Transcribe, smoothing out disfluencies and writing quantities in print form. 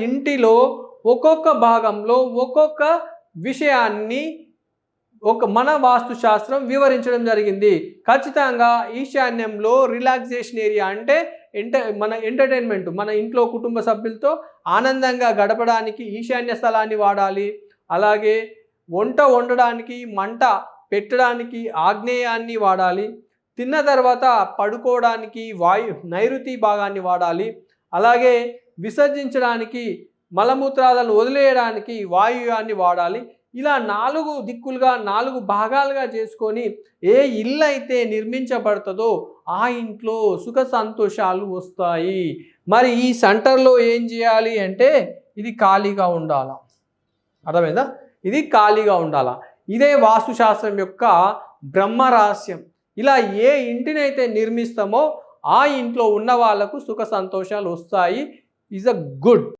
ఇంటిలో ఒక్కొక్క భాగంలో ఒక్కొక్క విషయాన్ని మన వాస్తుశాస్త్రం వివరించడం జరిగింది. ఖచ్చితంగా ఈశాన్యంలో రిలాక్సేషన్ ఏరియా అంటే మన ఎంటర్టైన్మెంట్, మన ఇంట్లో కుటుంబ సభ్యులతో ఆనందంగా గడపడానికి ఈశాన్య స్థలాన్ని వాడాలి. అలాగే వంట వండడానికి, మంట పెట్టడానికి ఆగ్నేయాన్ని వాడాలి. తిన్న తర్వాత పడుకోవడానికి నైరుతి భాగాన్ని వాడాలి. అలాగే విసర్జించడానికి, మలమూత్రాలను వదిలేయడానికి వాయువ్యాన్ని వాడాలి. ఇలా 4 దిక్కులుగా 4 భాగాలుగా చేసుకొని ఏ ఇల్లు అయితే నిర్మించబడుతుందో ఆ ఇంట్లో సుఖ సంతోషాలు వస్తాయి. మరి ఈ సెంటర్లో ఏం చేయాలి అంటే ఇది ఖాళీగా ఉండాలా. అర్థమైందా? ఇది ఖాళీగా ఉండాలా. ఇదే వాస్తుశాస్త్రం యొక్క బ్రహ్మరహస్యం. ఇలా ఏ ఇంటినైతే నిర్మిస్తామో ఆ ఇంట్లో ఉన్న వాళ్ళకు సుఖ సంతోషాలు వస్తాయి. Is a good.